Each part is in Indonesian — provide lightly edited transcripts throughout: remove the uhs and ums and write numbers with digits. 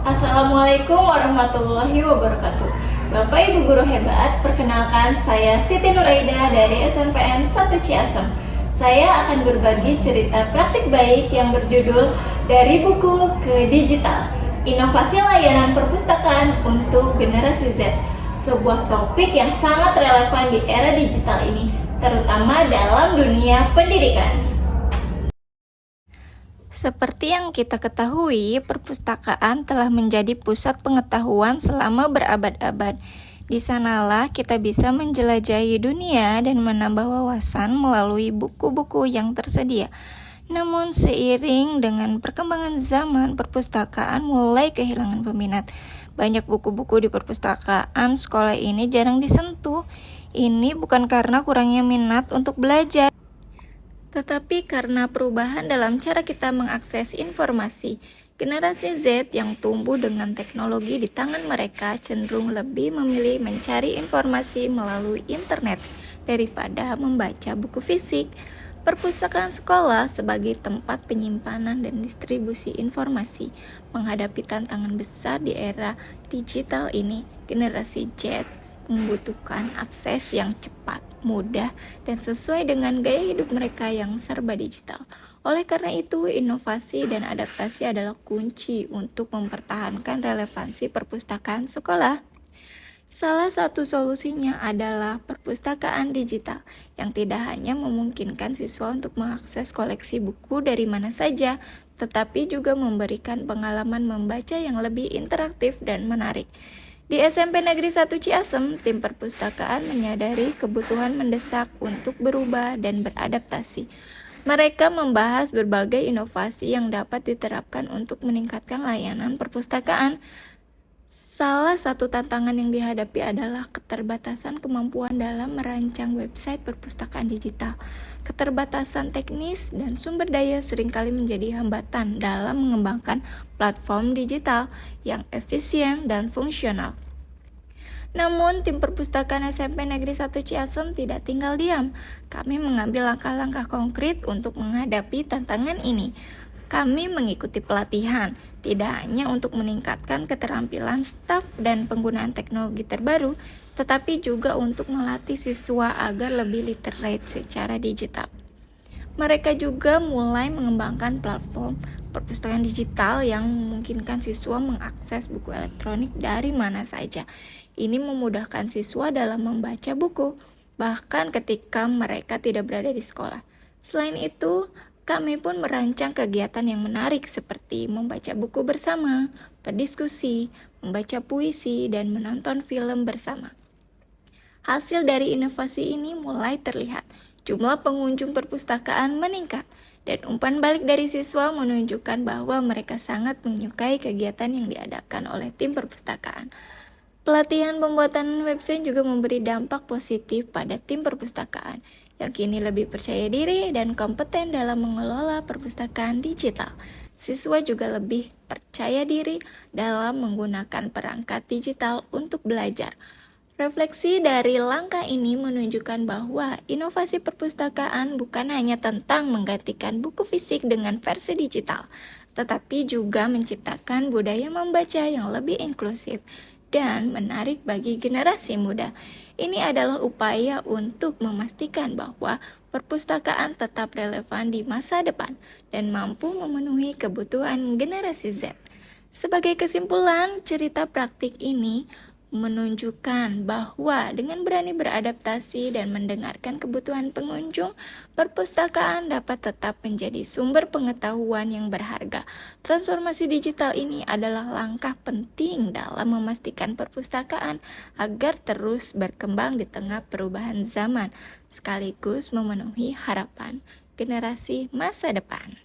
Assalamualaikum warahmatullahi wabarakatuh. Bapak Ibu guru hebat, perkenalkan saya Siti Nuraida dari SMPN 1 Ciasem. Saya akan berbagi cerita praktik baik yang berjudul Dari Buku ke Digital, Inovasi Layanan Perpustakaan untuk Generasi Z. Sebuah topik yang sangat relevan di era digital ini, terutama dalam dunia pendidikan. Seperti yang kita ketahui, perpustakaan telah menjadi pusat pengetahuan selama berabad-abad. Di sanalah kita bisa menjelajahi dunia dan menambah wawasan melalui buku-buku yang tersedia. Namun seiring dengan perkembangan zaman, perpustakaan mulai kehilangan peminat. Banyak buku-buku di perpustakaan sekolah ini jarang disentuh. Ini bukan karena kurangnya minat untuk belajar, tetapi karena perubahan dalam cara kita mengakses informasi. Generasi Z yang tumbuh dengan teknologi di tangan mereka cenderung lebih memilih mencari informasi melalui internet daripada membaca buku fisik. Perpustakaan sekolah sebagai tempat penyimpanan dan distribusi informasi menghadapi tantangan besar di era digital ini. Generasi Z membutuhkan akses yang cepat, mudah, dan sesuai dengan gaya hidup mereka yang serba digital. Oleh karena itu, inovasi dan adaptasi adalah kunci untuk mempertahankan relevansi perpustakaan sekolah. Salah satu solusinya adalah perpustakaan digital yang tidak hanya memungkinkan siswa untuk mengakses koleksi buku dari mana saja, tetapi juga memberikan pengalaman membaca yang lebih interaktif dan menarik. Di SMP Negeri 1 Ciasem, tim perpustakaan menyadari kebutuhan mendesak untuk berubah dan beradaptasi. Mereka membahas berbagai inovasi yang dapat diterapkan untuk meningkatkan layanan perpustakaan. Salah satu tantangan yang dihadapi adalah keterbatasan kemampuan dalam merancang website perpustakaan digital. Keterbatasan teknis dan sumber daya seringkali menjadi hambatan dalam mengembangkan platform digital yang efisien dan fungsional. Namun, tim perpustakaan SMP Negeri 1 Ciasem tidak tinggal diam. Kami mengambil langkah-langkah konkret untuk menghadapi tantangan ini. Kami mengikuti pelatihan, tidak hanya untuk meningkatkan keterampilan staf dan penggunaan teknologi terbaru, tetapi juga untuk melatih siswa agar lebih literate secara digital. Mereka juga mulai mengembangkan platform perpustakaan digital yang memungkinkan siswa mengakses buku elektronik dari mana saja. Ini memudahkan siswa dalam membaca buku, bahkan ketika mereka tidak berada di sekolah. Selain itu, kami pun merancang kegiatan yang menarik seperti membaca buku bersama, berdiskusi, membaca puisi, dan menonton film bersama. Hasil dari inovasi ini mulai terlihat. Jumlah pengunjung perpustakaan meningkat, dan umpan balik dari siswa menunjukkan bahwa mereka sangat menyukai kegiatan yang diadakan oleh tim perpustakaan. Pelatihan pembuatan website juga memberi dampak positif pada tim perpustakaan, yang kini lebih percaya diri dan kompeten dalam mengelola perpustakaan digital. Siswa juga lebih percaya diri dalam menggunakan perangkat digital untuk belajar. Refleksi dari langkah ini menunjukkan bahwa inovasi perpustakaan bukan hanya tentang menggantikan buku fisik dengan versi digital, tetapi juga menciptakan budaya membaca yang lebih inklusif dan menarik bagi generasi muda. Ini adalah upaya untuk memastikan bahwa perpustakaan tetap relevan di masa depan dan mampu memenuhi kebutuhan generasi Z. Sebagai kesimpulan, cerita praktik ini menunjukkan bahwa dengan berani beradaptasi dan mendengarkan kebutuhan pengunjung, perpustakaan dapat tetap menjadi sumber pengetahuan yang berharga. Transformasi digital ini adalah langkah penting dalam memastikan perpustakaan agar terus berkembang di tengah perubahan zaman, sekaligus memenuhi harapan generasi masa depan.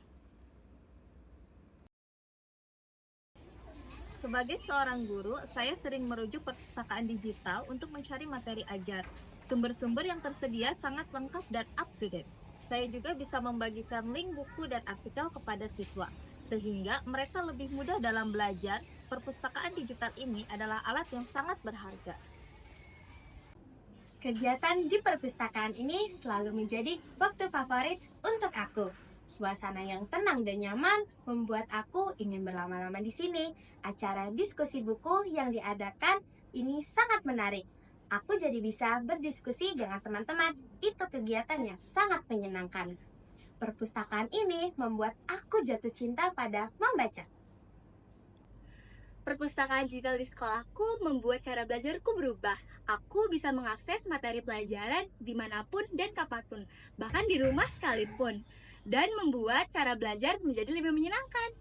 Sebagai seorang guru, saya sering merujuk perpustakaan digital untuk mencari materi ajar. Sumber-sumber yang tersedia sangat lengkap dan up-to-date. Saya juga bisa membagikan link buku dan artikel kepada siswa, sehingga mereka lebih mudah dalam belajar. Perpustakaan digital ini adalah alat yang sangat berharga. Kegiatan di perpustakaan ini selalu menjadi waktu favorit untuk aku. Suasana yang tenang dan nyaman membuat aku ingin berlama-lama di sini. Acara diskusi buku yang diadakan ini sangat menarik. Aku jadi bisa berdiskusi dengan teman-teman. Itu kegiatan yang sangat menyenangkan. Perpustakaan ini membuat aku jatuh cinta pada membaca. Perpustakaan digital di sekolahku membuat cara belajarku berubah. Aku bisa mengakses materi pelajaran dimanapun dan kapanpun, bahkan di rumah sekalipun, dan membuat cara belajar menjadi lebih menyenangkan.